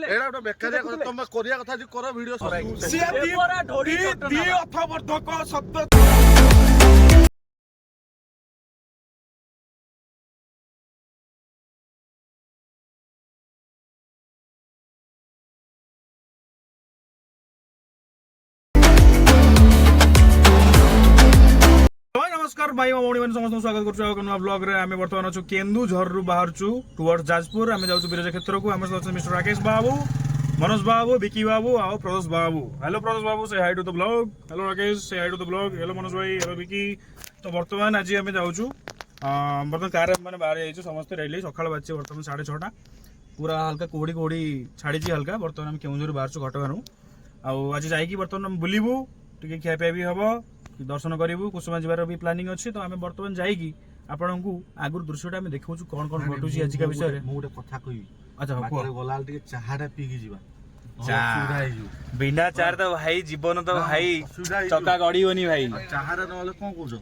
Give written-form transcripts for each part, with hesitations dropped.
एडा तो बेकारिया कर तुम कोरिया कथा जी करो वीडियो सराई दी अर्थवर्धक शब्द नमस्कार भाई भौणी मैंने समस्त स्वागत कर ब्लॉग रे आम बर्तमान अच्छु केन्दुझर रु बाहर टुवर्ड्स जाजपुर आम जाऊँ बिरजा क्षेत्र को आम मिस्टर राकेश बाबू मनोज बाबू विकी बाबू आउ प्रदोष बाबू। हेलो प्रदोष बाबू से hi to the blog. Hello Rakesh से hi to the blog. Hello Manoj भाई। हेलो विकी। तो बर्तमान आज आम जाऊँ बर्तमान कार मैंने बाहर जाइए समस्त रेली सकाल बाजी बर्तमान 6:30 पूरा हल्का कुहड़ी कुहड़ी छाड़ी हल्का बर्तमान आम केन्दुझर बाहर घटगाँ आज जाइए बर्तमान बुलू टे खियापिया भी हम दर्शन करूँ कुसुमा जीवार भी प्लानिंग अच्छी। तो आम बर्तमान जाइए आपण को आगुर दृश्यटा आम देखा कौन कौन घटुची आज का विषय में गोटे कथा कह। अच्छा गला चाहा पीकी बिना चार तो भाई जीवन तो भाई चका गड़ीबनी भाई चाहा ना कौन कौन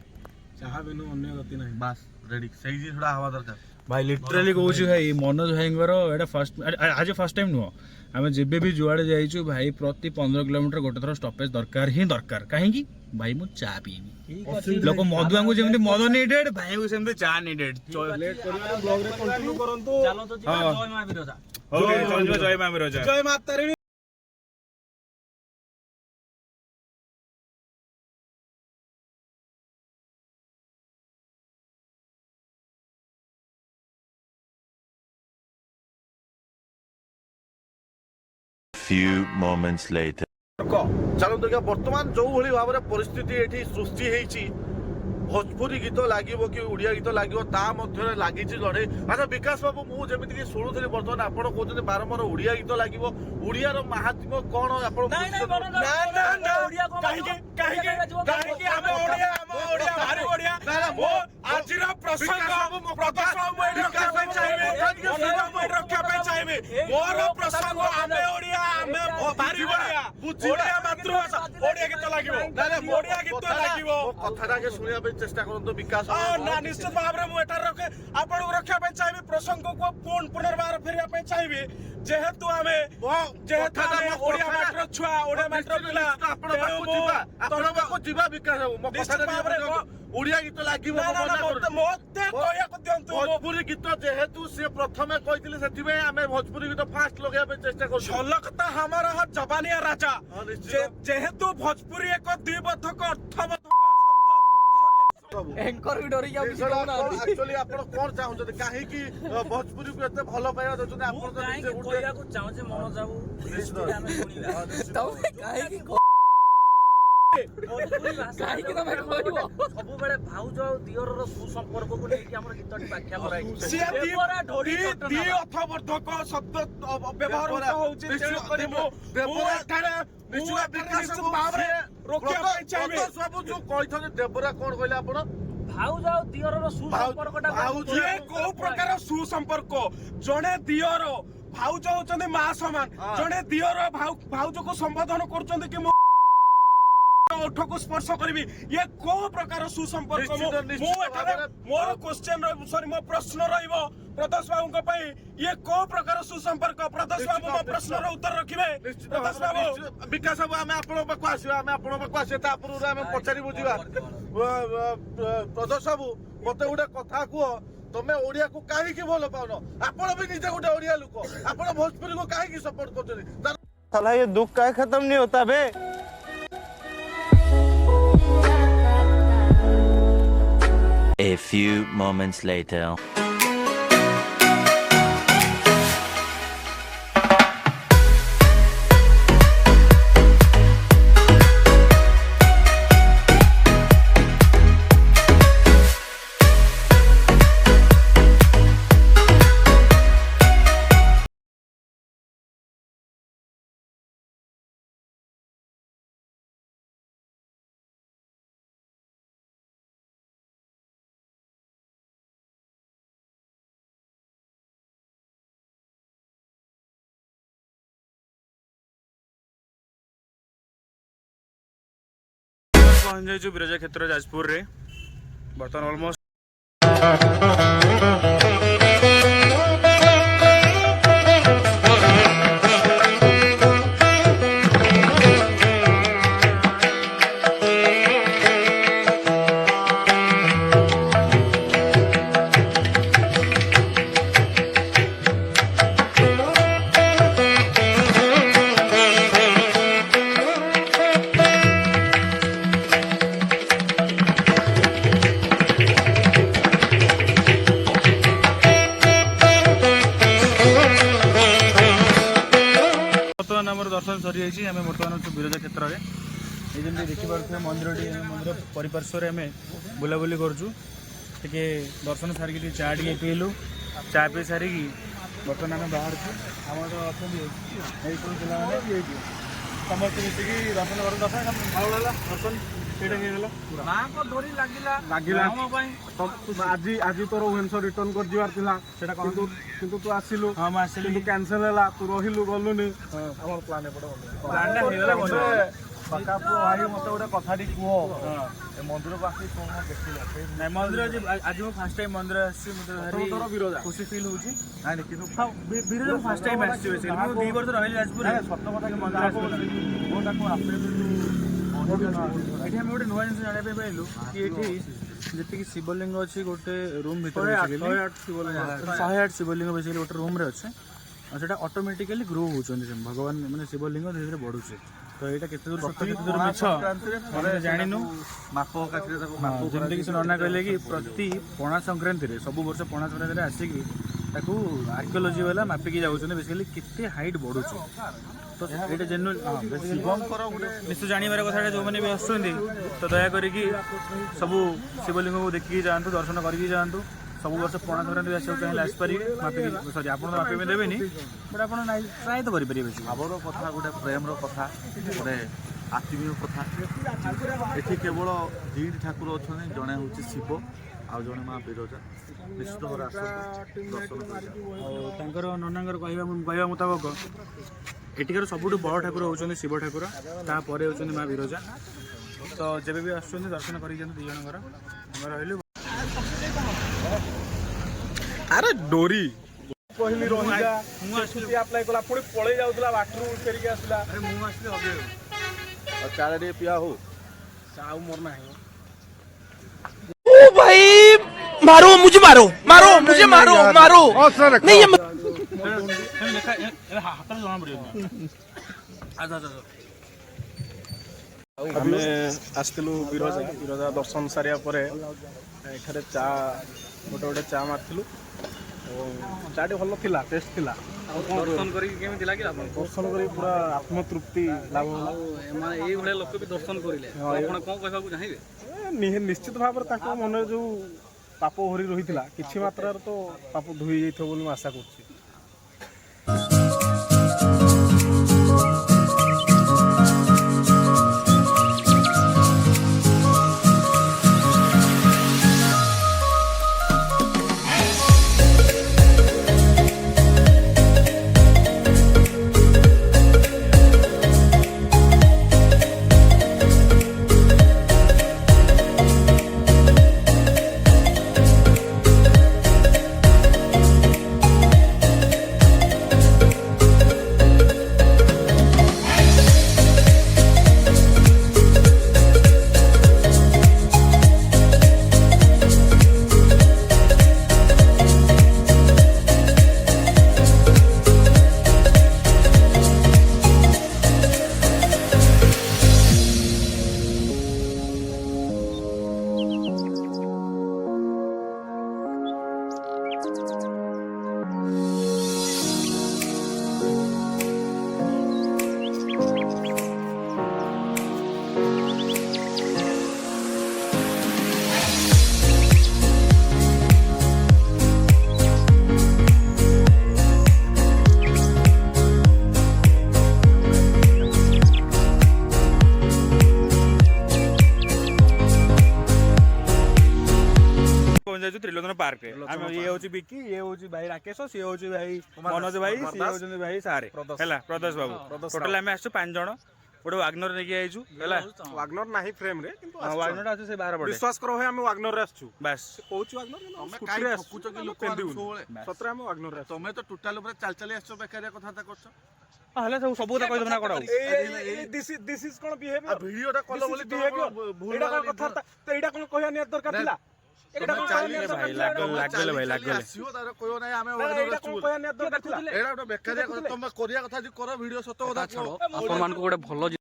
चाहा बिनु अन्य गति ना बास रेडी सही जिनिसटा हवा दरकार भाई लिटराली कहूँ भाई मनोज भाई फर्स्ट आज फर्स्ट टाइम नुह आम जेबे भी जुआड़े जाइछु भाई प्रति 15 किलोमीटर गोटे थर स्टॉपेज दरकार ही दरकार कहीं भाई मु चा पीनी लोक मधुआ को जेमती मद नीडेड भाई को सेमती चा नीडेड लेट करिया ब्लॉग रे कंटिन्यू करंतु चलो तो जय मां बिरजा ओके चल जय मां बिरजा जय मां तारिणी। Few moments later. चलो देखिए बर्तमान जो भली भाव में परिस्थिति एठी सृष्टि होईची भोजपुरी गीत लागिवो कि उड़िया गीत लागिवो ता मध्य लागिची लड़े। अच्छा विकास बाबू मु जेमिति कि सुनुथली बर्तमान आपण कहते बारंबार उड़िया गीत लागिवो उड़ियार महात्म्य कोन आपण ना ना ना उड़िया को काहे के हम उड़िया भारी उड़िया वो आजिर प्रसंग प्रदर्शन मोर रखा पे चाहिए मोर प्रसंग हमें उड़िया हमें भारी उड़िया उड़िया मातृभाषा उड़िया गीत लागिवो ना ना उड़िया गीत लागिवो कथाटा के सुनिया पे चेष्टा करंतो विकास ना निश्चित भाव रे मु एटा रखे आपण रखा पे चाहिए प्रसंग को पुनर्बार फेरिया पे चाहिए जेहेतु हमें ओडिया माटर छुआ ओडिया माटर पिला आपण को जीवा विकास मो कथा उड़िया गीत लागिवो मते कहया को दियंतु भोजपुरी गीत जेहेतु से प्रथमे कहितले सेथिबे हमें भोजपुरी गीत फास्ट लगेया पे चेष्टा कर झलकता हमारा ह जबानिया राजा जेहेतु भोजपुरी एक द्विबद्धक अर्थबद्धक एंकर भी डरी जाउ एक्चुअली आपण कोन चाहउछते काहे कि भोजपुरी को एते भलो पाया दछते आपण तो काहे कोया को चाहू छे मन जाऊ निश्चित हमें सुनिला तब काहे कि काहे कि तमे कहबो सब बेले भाउज आ दियर रो सुसंपर्क को लेके हमर गीतटी व्याख्या कराई से दी अर्थवर्धक शब्द व्यवहार होउचे तेणु करी मो एठारे निश्चित विकास भाव रे रोकिया पाई चाहिए सब जो कहिथले देबरा कोन कहले आपण भाउज आ दियर रो सुसंपर्कटा भाउज ये को प्रकार सुसंपर्क जणे दियर भाउज होचंदी मा समान जणे दियर भाउज को संबोधन करचंदी कि ओठ को स्पर्श करी ये को प्रकार सुसंपर्क मोर क्वेश्चन सॉरी मो प्रश्न रहिबो प्रदोष बाबू ये को प्रकार सुसंपर्क प्रदोष बाबू मो प्रश्न रो उत्तर रखिबे प्रदोष बाबू विकास बाबू आमे आपण पाखु आसीबा आमे आपण पाखु आसे ता पुरु आमे पचारि बुझिबा प्रदोष बाबू मते गुडे कथा कुओ तमे ओडिया को काहे की भलो पाउनो आपण भी निजे गुडे ओडिया लोक आपण भोजपुरी को काहे की सपोर्ट करछनी साला ये दुख काहे खत्म नहीं होता बे। A few moments later. पहुंच जाइए बिरजा क्षेत्र जाजपुर रे बर्तमान ऑलमोस्ट बर्तमान आम दर्शन सरी जाइए आम बर्तमान विरजा क्षेत्र में ये जमी देखिपे मंदिर मंदिर परिपार्श्व आम बुलाबुली करूँ टे दर्शन सारिकी चा टे पीलु चा पी सारिकी बर्तमान आम बाहर आम अच्छा समस्त मिसिकी दर्शन कर दर्शन भल लगा दर्शन आज आज तोर भुवनेश्वर रिटर्न कर जीवार थिला किंतु तू आसिलु हाँ मुझे कैंसल है तू रहिलु गलुनी हमर प्लान एपटे पक्का पुओ भाई मते गोटे कथाटी कह ए मंदिर को आसी कोन देखिला मंदिर आज मैं फर्स्ट टाइम मंदिर आसी तोर विरोधा खुशी फील होची नाइ किंतु हाँ विरोध फर्स्ट टाइम आसी मैं 2 वर्ष रही जाजपुर सत्य कथा कि मंदिर मंदिर मोटा को आपे ये आम गोटे नुआ जिन जाना पाइलु कि ये जी शिवलिंग अच्छी गोटे रूम भर 108 शिवलिंग बेसिकली गोटे रूम रे अच्छे और सेटा ऑटोमेटिकली ग्रो होचंदी भगवान माने शिवलिंग धीरे धीरे बढ़ुचे तो यहाँ केते दूर सत्य केते दूर मिछ हम जानिनु माप काटरे ताको जमती कि नना कहले कि प्रति पणा संक्रांति रे सब वर्ष पणा संक्रांति रे आसिकी ताकू आर्कियोलॉजी वाला मापिकी जाउछन बेसिकली केते हाइट बढ़ुचे तो ये जेन्युइन शिवंकर गोटे निश्चय जानवर कथा जो मैंने भी आसुँच तो दया करिकी सबू शिवलिंग को देखिए जातु दर्शन करके जातु सब वर्ष पणा संक्रांति आसक चाहिए आसपारे मापिकी सरी आप मापे देवेनि बट आप ट्राए तो करेंगे आवर कथा गोटे प्रेम कथा गोटे आत्मीय कथा एठी केवल दुईटी ठाकुर अच्छा जड़े हूँ शिव आ जड़े माँ विरजा निश्चित भाव दर्शन ननांगर कहवा मुताबक एटिकार सबुठ बड़ ठाकुर होउछन्ति शिव ठाकुर तापर होउछन्ति माँ विरजा तो जब भी आसुछन्ति दर्शन करी जाते दी जनकर हम रहिलु अरे डोरी कहली रहिजा मुझे अप्लाई कला पुणी पळै जाउतला बाटरू फेरिक आसला अरे मु आसले हबे और चारे रे पिया हो चाउ मोर नाही ओ भाई मारो मुझे मारो मारो मुझे मारो मारो नहीं ये हाथ जमा पड़ियो आमे आस्तिलु विरजा दर्शन सारिया परे एठारे चा गोटे गोटे चा मारथिलु चाटे भल थिला टेस्ट थिला दर्शन करी केमिति लागिला दर्शन करी पूरा आत्मतृप्ति लाभ माने एई भले लोक भी दर्शन करिले आपण कोन कहबा को चाहिबे निश्चित भाव ताको मन जो पाप भरी रही किछि मात्रार तो पाप धोई जाइथो बोली आशा करछि त्रिलोचन पार्क ये हूँ बिकी ये हूँ भाई राकेश सी हूँ भाई मनोज भाई सी हूँ भाई सारे है प्रदोष बाबू टोटाल आम आसु 5 जण गोटे वागनर लेके आइछु हैला वागनर नाही फ्रेम रे किंतु वागनर आछे से 12 बडे विश्वास करो है हम वागनर रे आछू बस कहूछु वागनर तमे काई ठकुच कि लोक सतरे हम वागनर रे तमे तो टोटाल ऊपर चाल चली आछो बेकारिया कथा करछो हला सब कथा कहि दना कडाउ दिस इज कोन बिहेवियर वीडियोटा कलो बोली भूल एटा कोन कथा तो एटा कोन कहया नि दरकार थिला भाई लागल भाई लागल आसीओ तार कोयो नै आमे वागनर आछू एटा बेकारिया कथा तमे कोरिया कथा जी करो वीडियो सतो कथा आपण मान को गोटे भलो